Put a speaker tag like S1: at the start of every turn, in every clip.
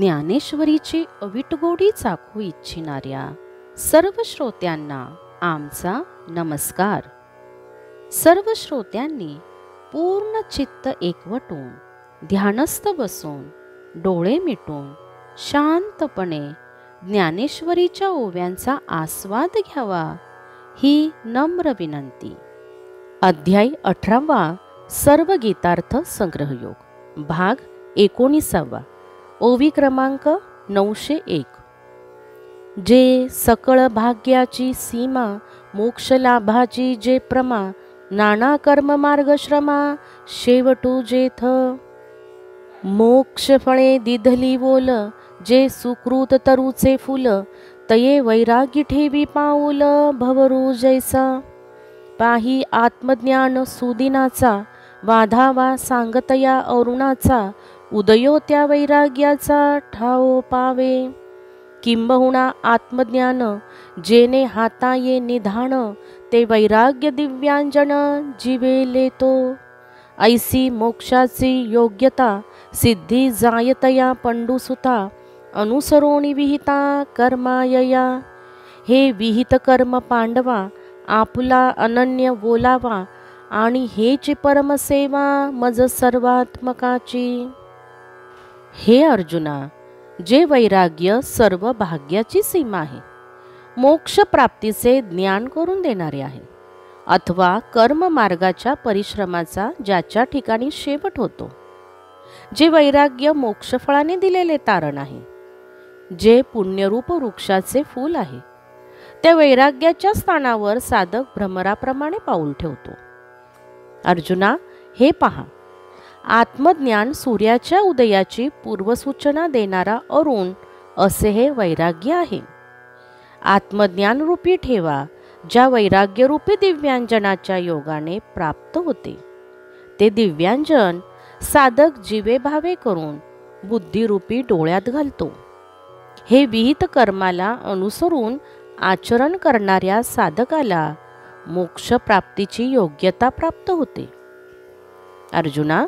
S1: ज्ञानेश्वरीची अविटगोडी चाखू इच्छिणाऱ्या सर्व श्रोत्यांना आमचा नमस्कार। सर्व श्रोत्यांनी पूर्ण चित्त एकवटून ध्यानस्थ बसून डोळे मिटून शांतपणे ज्ञानेश्वरीच्या ओव्यांचा आस्वाद घ्यावा ही नम्र विनंती। अध्याय 18 सर्व गीतार्थ संग्रहयोग भाग 19 ओवी क्रमांक 901। जे सकळ भाग्याची सीमा मोक्ष लाभाची जे प्रमा नाना कर्म मार्ग श्रमा शेवटू जेथ मोक्ष फळे दिधली बोल जे सुकृत तरुचे फुल तये वैराग्य ठेवी पाऊल भवरू जैसा पाही आत्मज्ञान सुदिनाचा वाधावा सांगतया अरुणाचा उदयो त्या वैराग्याचा ठाओ पावे किंबहुना आत्मज्ञान जेने हाताये निधान ते वैराग्य दिव्यांजन जीवेले तो ऐसी मोक्षाची योग्यता सिद्धी जायतया पंडुसुता अनुसरोणी विहिता कर्मायया हे विहित कर्म पांडवा आपुला अनन्य बोलावा आणि हेच परमसेवा मज सर्वात्मकाची। हे अर्जुना, जे वैराग्य सर्व भाग्याची सीमा आहे, मोक्ष प्राप्तीचे ज्ञान करून देणारे आहे, अथवा कर्म मार्गाच्या परिश्रमाचा ज्याच्या ठिकाणी शेवट होतो, जे वैराग्य मोक्षफळाने दिलेले तारण आहे, जे पुण्यरूप वृक्षाचे फूल आहे, त्या वैराग्याच्या स्थानावर साधक भ्रमराप्रमाणे पाऊल ठेवतो। अर्जुना, हे पहा, आत्मज्ञान सूर्याच्या उदयाची पूर्वसूचना देणारा अरुण असे हे वैराग्य आहे। आत्मज्ञान रूपी ठेवा ज्या वैराग्य रूपी दिव्यांजनाच्या योगाने प्राप्त होते, ते दिव्यांजन साधक जीवे भावे करून बुद्धिरूपी डोळ्यात घालतो। हे विहित कर्माला अनुसरून आचरण करणाऱ्या साधकाला मोक्ष प्राप्तीची योग्यता प्राप्त होते। अर्जुना,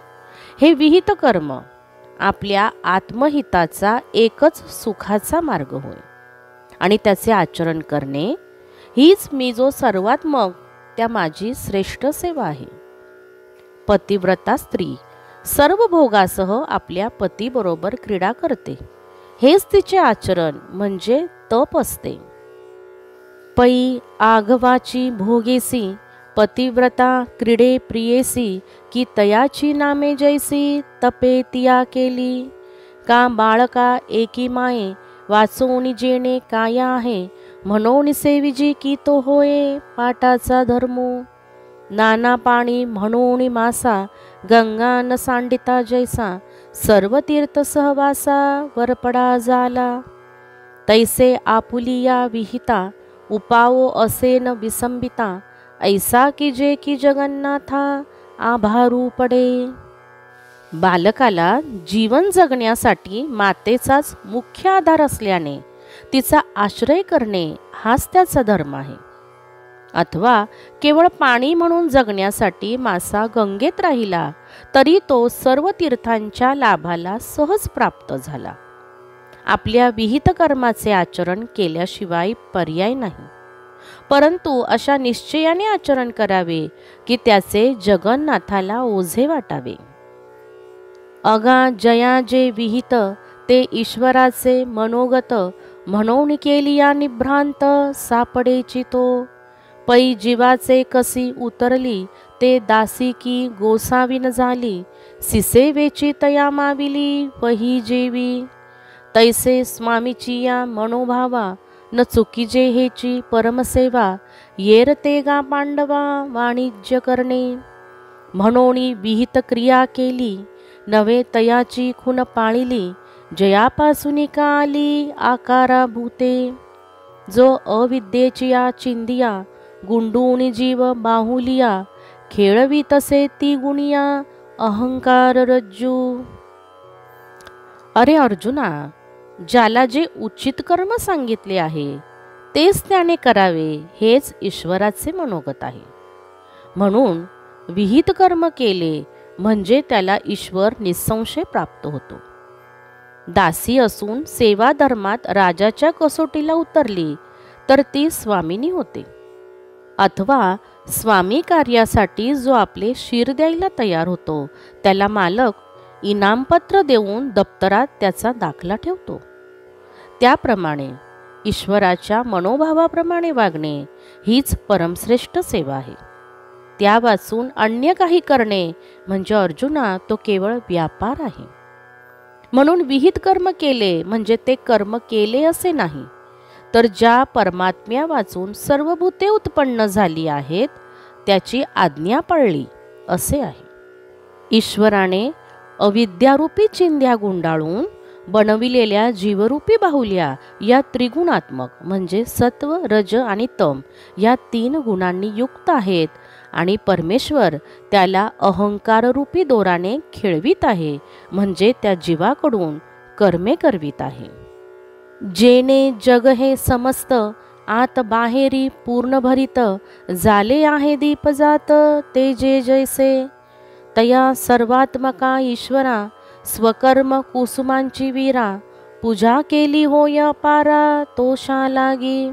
S1: हे विहित कर्म आपल्या आत्महिताचा एकच सुखाचा मार्ग होय आणि त्याचे आचरण करणे हीच मी जो सर्वात मग त्या माझी श्रेष्ठ सेवा आहे। पतिव्रता स्त्री सर्व भोगासह आपल्या पतीबरोबर क्रीडा करते, हेच तिचे आचरण म्हणजे तप असते। पै आघवाची भोगेसी पतिव्रता क्रीडे प्रियेसी की तयाची नामे जैसी तपे तिया केली का बाळका एकी माये वाचोनी जेणे काया आहे म्हणून सेविजी की तो होय पाटाचा धर्मो नाना पाणी म्हणून मासा गंगा न सांडिता जैसा सर्व तीर्थ सहवासा वरपडा झाला तैसे आपुलिया विहिता उपावो असे न विसंबिता ऐसा की जे की जगन्नाथा आभारू पडे। बालकाला जीवन जगण्यासाठी मातेचाच मुख्य आधार असल्याने तिचा आश्रय करणे हाच त्याचा धर्म आहे, अथवा केवळ पाणी म्हणून जगण्यासाठी मासा गंगेत राहिला तरी तो सर्व तीर्थांच्या लाभाला सहज प्राप्त झाला। आपल्या विहित कर्माचे आचरण केल्याशिवाय पर्याय नाही, परंतु अशा निश्चयाने आचरण करावे की त्याचे जगन्नाथाला ओझे वाटावे। अगा जया जे विहित ते ईश्वराचे मनोगत म्हणून केली या निभ्रांत सापडेची तो पै जीवाचे कसी उतरली ते दासी की गोसावीन झाली सिसेवेची तया माविली वही जेवी तैसे स्वामीची या मनोभावा न चुकीजे हेची परमसेवा येर ते गा पांडवा वाणिज्य करणे म्हणून विहित क्रिया केली नवे तयाची खून पाळिली जयापासून का आली आकारा भूते जो अविद्येची या चिंदिया गुंडूनी जीव बाहुलिया खेळवी तसे ती गुणिया अहंकार रज्जू। अरे अर्जुना, ज्याला जे उचित कर्म सांगितले आहे तेच त्याने करावे हेच ईश्वराचे मनोगत आहे, म्हणून विहित कर्म केले म्हणजे त्याला ईश्वर निसंशय प्राप्त होतो। दासी असून सेवा धर्मात राजाच्या कसोटीला उतरली तर ती स्वामिनी होते, अथवा स्वामी कार्यासाठी जो आपले शिर द्यायला तयार होतो त्याला मालक इनामपत्र देऊन दप्तरात त्याचा दाखला ठेवतो. त्याप्रमाणे ईश्वराच्या मनोभावाप्रमाणे वागणे हीच परमश्रेष्ठ सेवा आहे. त्या वाचून अन्य काही करणे म्हणजे अर्जुना तो केवळ व्यापार आहे. म्हणून विहित कर्म केले म्हणजे ते कर्म केले असे नाही, तर ज्या परमात्म्या वाचून सर्व भूते उत्पन्न झाली आहेत त्याची आज्ञा पाळली असे आहे. ईश्वराने अविद्यारूपी चिंध्या गुंडाळून बनविलेल्या जीवरूपी बाहुल्या या त्रिगुणात्मक म्हणजे सत्व, रज आणि तम या 3 गुणांनी युक्त आहेत आणि परमेश्वर त्याला अहंकाररूपी दोराने खेळवीत आहे, म्हणजे त्या जीवाकडून कर्मे करवीत आहे. जेने जग हे समस्त आत बाहेरी पूर्ण भरित झाले आहे दीप जात ते जे जैसे तया सर्वात्मका ईश्वरा स्वकर्म कुसुमांची वीरा पूजा केली होय अपारा तोषा लागी.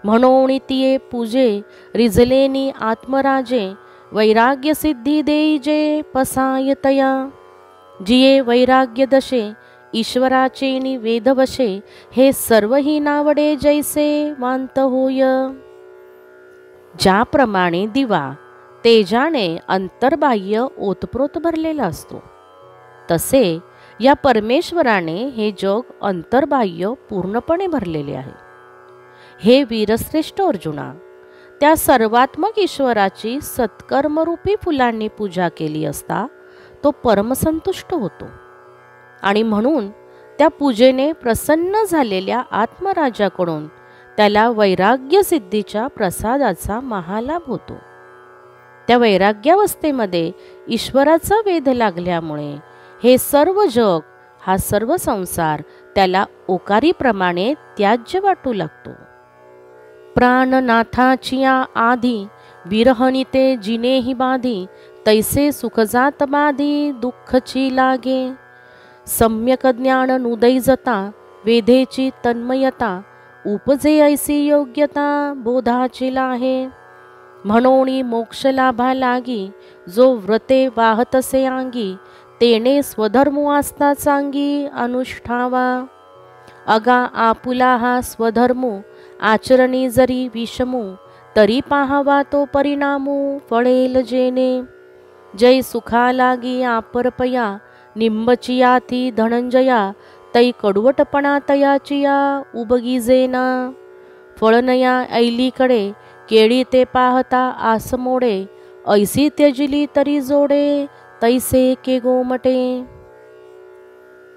S1: म्हणून तिये पूजे रिजलेनी आत्मराजे वैराग्य सिद्धी देई जे पसायतया. जिये वैराग्य दशे ईश्वराचे नि वेदवशे हे सर्वही नावडे जैसे वांत होय. ज्याप्रमाणे दिवा तेजाने अंतर्बाह्य ओतप्रोत भरलेला असतो, तसे या परमेश्वराने हे जग अंतर्बाह्य पूर्णपणे भरलेले आहे. हे वीरश्रेष्ठ अर्जुना, त्या सर्वात्मक ईश्वराची सत्कर्मरूपी फुलांनी पूजा केली असता तो परमसंतुष्ट होतो आणि म्हणून त्या पूजेने प्रसन्न झालेल्या आत्मराजाकडून त्याला वैराग्य सिद्धीच्या प्रसादाचा महालाभ होतो. त्या वैराग्यावस्थेमध्ये ईश्वराचा वेध लागल्यामुळे हे सर्व जग, हा सर्व संसार त्याला ओकारीप्रमाणे त्याज्य वाटू लागतो. प्राणनाथाची आधी विरहनिते जिनेही बाधी तैसे सुखजात बाधी दुःखची लागे. सम्यक ज्ञान नुदै जता वेधेची तन्मयता उपजे ऐसी योग्यता बोधाची लाहे. म्हणोनी मोक्ष लाभा लागी जो व्रते वाहतसे अंगी तेने स्वधर्मो आस्था चांगी अनुष्ठावा. अगा आपुला हा स्वधर्मो आचरणी जरी विषमो तरी पाहावा तो परिणामो फळेल जेने. जय सुखा लागी आपरपया निंबचिया ती धनंजया तै कडवटपणा तयाचिया उबगी जेना. फळनया ऐलीकडे केळी ते पाहता आसमोडे ऐसी त्यजिली तरी जोडे तैसे के गोमटे.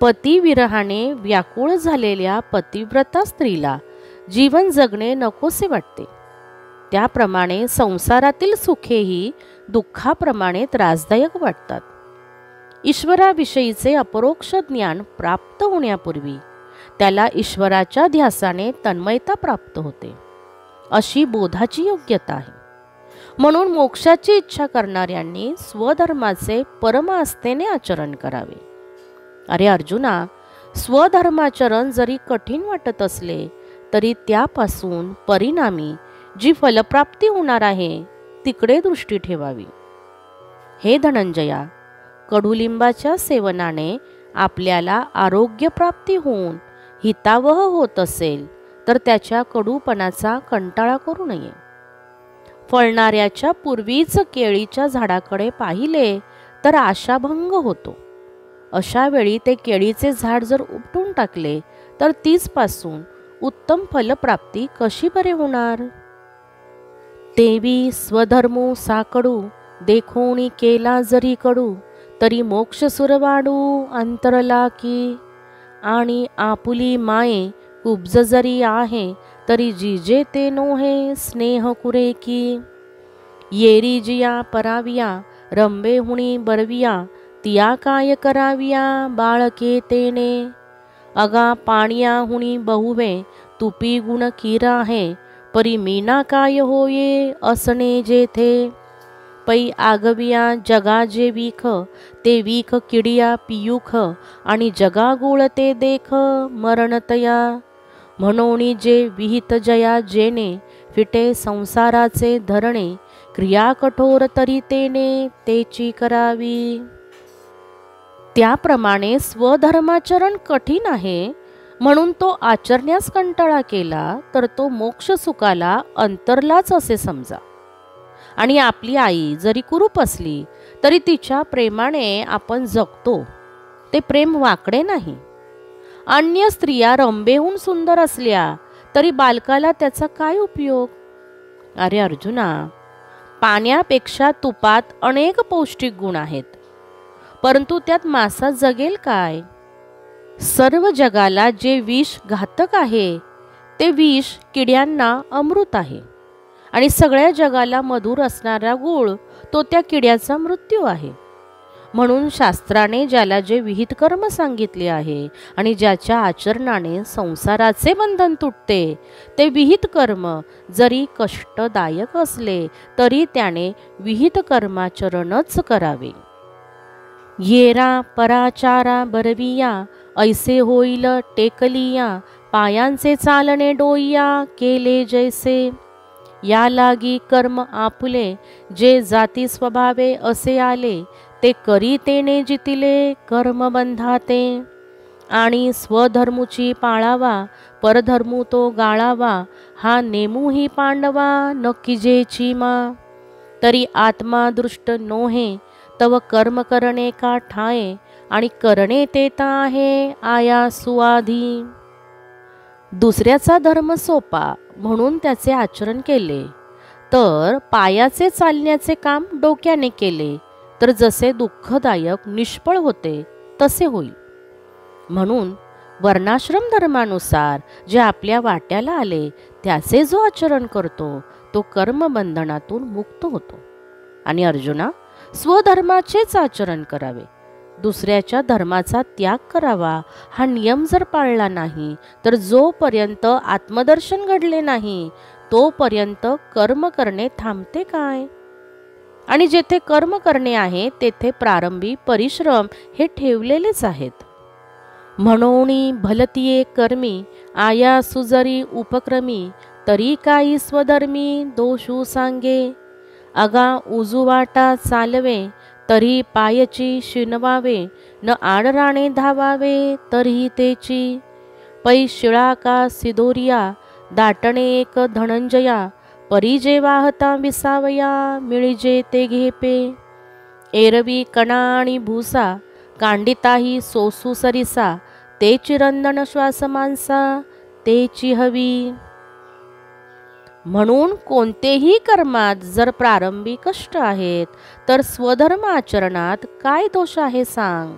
S1: पतिविरहाने व्याकुळ झालेल्या पतिव्रता स्त्रीला जीवन जगणे नकोसे वाटते. त्याप्रमाणे संसारातील सुखेही दुःखाप्रमाणे त्रासदायक वाटतात. ईश्वराविषयीचे अपरोक्ष ज्ञान प्राप्त होण्यापूर्वी त्याला ईश्वराच्या ध्यासाने तन्मयता प्राप्त होते, अशी बोधाची योग्यता आहे. म्हणून मोक्षाची इच्छा करणाऱ्यांनी स्वधर्माचे परम आस्थेने आचरण करावे. अरे अर्जुना, स्वधर्माचरण जरी कठीण वाटत असले तरी त्यापासून परिणामी जी फलप्राप्ती होणार आहे तिकडे दृष्टी ठेवावी. हे धनंजया, कडुलिंबाच्या सेवनाने आपल्याला आरोग्यप्राप्ती होऊन हितावह होत असेल तर त्याच्या कडूपणाचा कंटाळा करू नये. फळणाऱ्याच्या पूर्वीच केळीच्या झाडाकडे पाहिले तर आशाभंग होतो. अशा वेळी ते केळीचे झाड जर उपटून टाकले तर तीचपासून उत्तम फलप्राप्ती कशी बरे होणार. तेवी स्वधर्मो साकडू देखोनी केला जरी कडू तरी मोक्ष सुरवाडू अंतरला की. आणि आपुली माये कुब्ज जरी आहे तरी जिजे ते नोहे स्नेह कुरे की. येरी जिया पराविया रंबे हुणी बरविया तिया काय कराविया बाळके तेने. अगा पाणिया हुणी बहुवे तुपी गुण किरा आहे परी मीना काय होये असणे जेथे. पै आगविया जगा जे वीख, ते वीख किडिया पियुख, आणि जगा गुळ ते देख मरणतया. म्हणोनी जे विहित जया जेणे, फिटे संसाराचे धरणे, क्रिया कठोर तरी तेने तेची करावी. त्याप्रमाणे स्वधर्माचरण कठीण आहे, म्हणून तो आचरण्यास कंटाळा केला तर तो मोक्ष सुखाला अंतरलाच असे समजा. आणि आपली आई जरी कुरूप असली तरी तिच्या प्रेमाने आपण जगतो, ते प्रेम वाकडे नाही. अन्य स्त्रिया रंबेहून सुंदर असल्या तरी बालकाला त्याचा काय उपयोग? अरे अर्जुना, पाण्यापेक्षा तुपात अनेक पौष्टिक गुण आहेत, परंतु त्यात मासा जगेल काय? सर्व जगाला जे विष घातक आहे ते विष किड्यांना अमृत आहे, आणि सगळ्या जगाला मधुर असणारा गुळ तो त्या किड्याचा मृत्यू आहे. म्हणून शास्त्राने ज्याला जे विहित कर्म सांगितले आहे आणि ज्याच्या आचरणाने संसाराचे बंधन तुटते, ते विहित कर्म जरी कष्टदायक असले तरी त्याने विहित कर्माचरणच करावे. येरा पराचारा बरविया, ऐसे होईल टेकलिया, पायांचे चालणे डोईया, केले जैसे. या लागी कर्म आपुले, जे जाती स्वभावे असे आले, ते करी तेने जितिले कर्म बंधाते. आणि स्वधर्मुची पाळावा, परधर्मू तो गाळावा, हा नेमूही पांडवा नक्की जेची मा. तरी आत्मा दृष्ट नोहे, तव कर्म करणे का ठाये, आणि करणे तेता आहे आया सुआधी. दुसऱ्याचा धर्म सोपा म्हणून त्याचे आचरण केले, तर पायाचे चालण्याचे काम डोक्याने केले तर जसे दुःखदायक निष्फळ होते तसे होईल. म्हणून वर्णाश्रम धर्मानुसार जे आपल्या वाट्याला आले त्याचे जो आचरण करतो तो कर्मबंधनातून मुक्त होतो. आणि अर्जुना, स्वधर्माचेच आचरण करावे, दुसऱ्याच्या धर्माचा त्याग करावा. हा नियम जर पाळला नाही तर जोपर्यंत आत्मदर्शन घडले नाही तोपर्यंत कर्म करणे थांबते काय? आणि जेथे कर्म करणे आहे तेथे प्रारंभी परिश्रम हे ठेवलेलेच आहेत. म्हणोनी भलतीये कर्मी, आया सुजरी उपक्रमी, तरी काही स्वधर्मी दोषू सांगे. अगा उजुवाटा चालवे, तरी पायची शिनवावे, न आडराणे धावावे तरी तेची. पै शिळा का सिदोरिया, दाटणे एक धनंजया, परी जे वाहता विसावया, मिळजे ते घेपे. एरवी कणा आणि भूसा, कांडिताही सोसू सरिसा, तेची रंदन श्वास माणसा तेची हवी. म्हणून कोणतेही कर्मात जर प्रारंभी कष्ट आहेत तर स्वधर्म आचरणात काय दोष आहे सांग?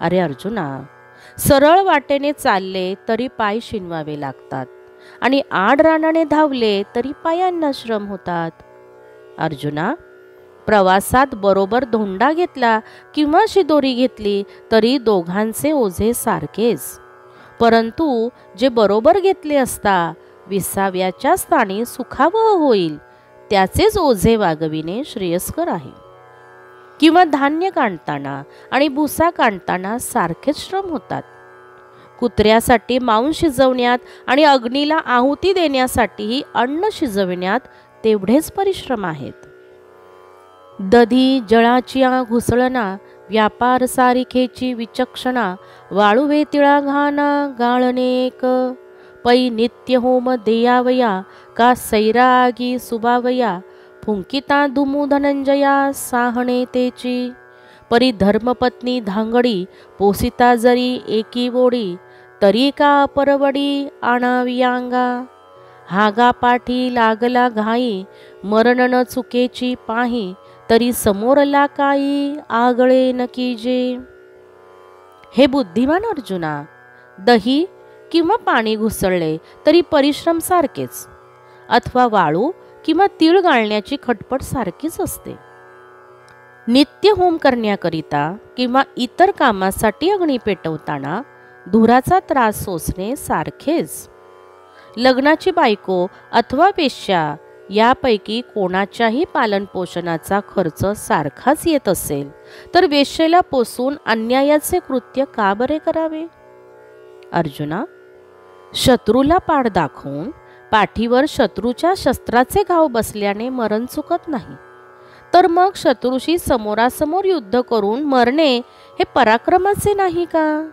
S1: अरे अर्जुना, सरळ वाटेने चालले तरी पाय शिनवावे लागतात, आणि आडरानाने धावले तरी पायांना श्रम होतात. अर्जुना, प्रवासात बरोबर धोंडा घेतला किंवा शिदोरी घेतली तरी दोघांचे ओझे सारखेच, परंतु जे बरोबर घेतले असता विसाव्याच्या स्थानी सुखावह होईल त्याचेच ओझे वागविणे श्रेयस्कर आहे. किंवा धान्य काढताना आणि भुसा काढताना सारखेच श्रम होतात. कुत्र्यासाठी मांस शिजवण्यात आणि अग्नीला आहुती देण्यासाठीही अन्न शिजविण्यात तेवढेच परिश्रम आहेत. दधी जळाची घुसळणा, व्यापार सारिखेची विचक्षणा, वाळुवे तिळा घाना गाळणे एक. पै नित्य होम देयावया, का सैरागी सुबावया, फुंकिता दुमू धनंजया साहणे तेची. परी धर्मपत्नी धांगडी, पोसिता जरी एकी वोडी, तरी का परवडी आणावी अंगा. हागा पाठी लागला घाई, मरण न चुकेची पाही, तरी समोरला काही आगळे न कीजे. हे बुद्धिमान अर्जुना, दही किंवा पाणी घुसळले तरी परिश्रम सारखेच, अथवा वाळू किंवा तीळ गाळण्याची खटपट सारखीच असते. नित्य होम करण्याकरिता किंवा इतर कामासाठी अग्नी पेटवताना धुराचा त्रास सोसणे सारखेच. लग्नाची बायको अथवा वेश्या यापैकी कोणाच्याही पालनपोषणाचा खर्च सारखाच येत असेल तर वेश्येला पोसून अन्यायाचे कृत्य का बरे करावे? अर्जुना, शत्रूला पाठ दाखवून पाठीवर शत्रूच्या शस्त्राचे घाव बसल्याने मरण चुकत नाही, तर मग शत्रूशी समोरासमोर युद्ध करून मरणे हे पराक्रमाचे नाही का?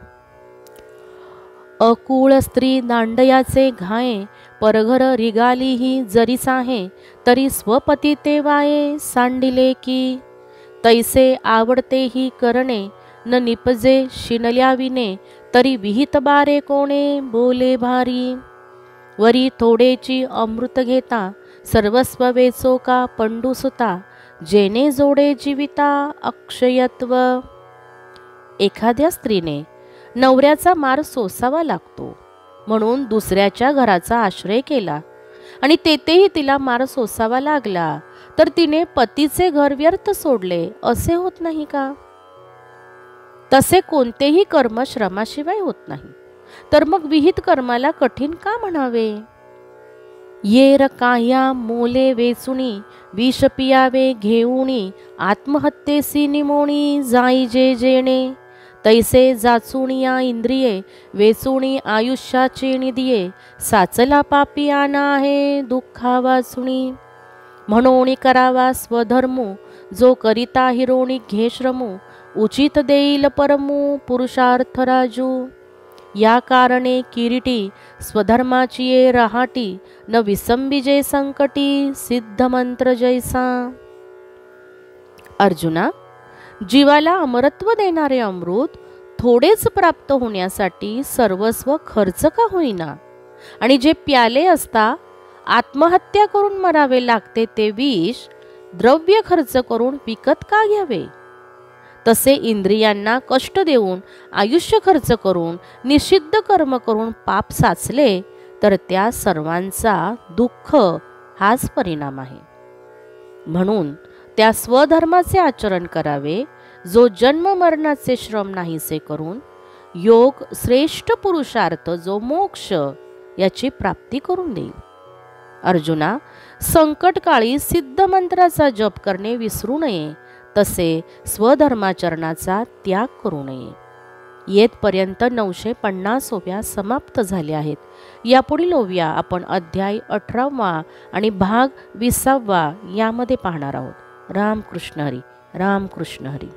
S1: अकुळ स्त्री दांडयाचे घाये, परघर रिगालीही जरी साहे, तरी स्वपती ते वाये सांडिले की. तैसे आवडतेही करणे, न निपजे शिनल्या विने, तरी विहित बारे कोणे बोले भारी. वरी थोडेची अमृत घेता, सर्वस्व वेचो का पंडुसुता, जेने जोडे जीविता अक्षयत्व. एखाद्या स्त्रीने नवऱ्याचा मार सोसावा लागतो म्हणून दुसऱ्याच्या घराचा आश्रय केला आणि तेथेही तिला मार सोसावा लागला, तर तिने पतीचे घर व्यर्थ सोडले असे होत नाही का? तसे कोणतेही कर्म श्रमाशिवाय होत नाही, तर मग विहित कर्माला कठीण का म्हणावे? येर काह्या मोले वेचुनी, विष पियावे घेऊनी, आत्महत्येसी निमोणी जाई जे जेणे. तैसे जाचुनिया इंद्रिये, वेचुणी आयुष्याचे निदिये, साचला पापियाना आहे दुःखा वाचुणी. म्हणून करावा स्वधर्मो, जो करिता हिरोणी घे श्रमो, उचित देईल परमू पुरुषार्थ राजू. या कारणे किरीटी, स्वधर्माची ये रहाटी, न विसंबिजे संकटी, सिद्ध मंत्र जैसा. अर्जुना, जीवाला अमरत्व देणारे अमृत थोडेच प्राप्त होण्यासाठी सर्वस्व खर्च का होईना, आणि जे प्याले असता आत्महत्या करून मरावे लागते ते विष द्रव्य खर्च करून विकत का घ्यावे? तसे इंद्रियांना कष्ट देऊन आयुष्य खर्च करून निषिद्ध कर्म करून पाप साचले तर त्या सर्वांचा दुःख हाच परिणाम आहे. म्हणून त्या स्वधर्माचे आचरण करावे, जो जन्म मरणाचे श्रम नाहीसे करून योग श्रेष्ठ पुरुषार्थ जो मोक्ष याची प्राप्ती करून देईल. अर्जुना, संकटकाळी सिद्ध मंत्राचा जप करणे विसरू नये, तसे स्वधर्माचरणाचा त्याग करू नये. येथपर्यंत 950 समाप्त झाले आहेत. यापुढील ओव्या आपण अध्याय 18 आणि भाग 20 यामध्ये पाहणार आहोत. रामकृष्ण हरी. रामकृष्ण हरी.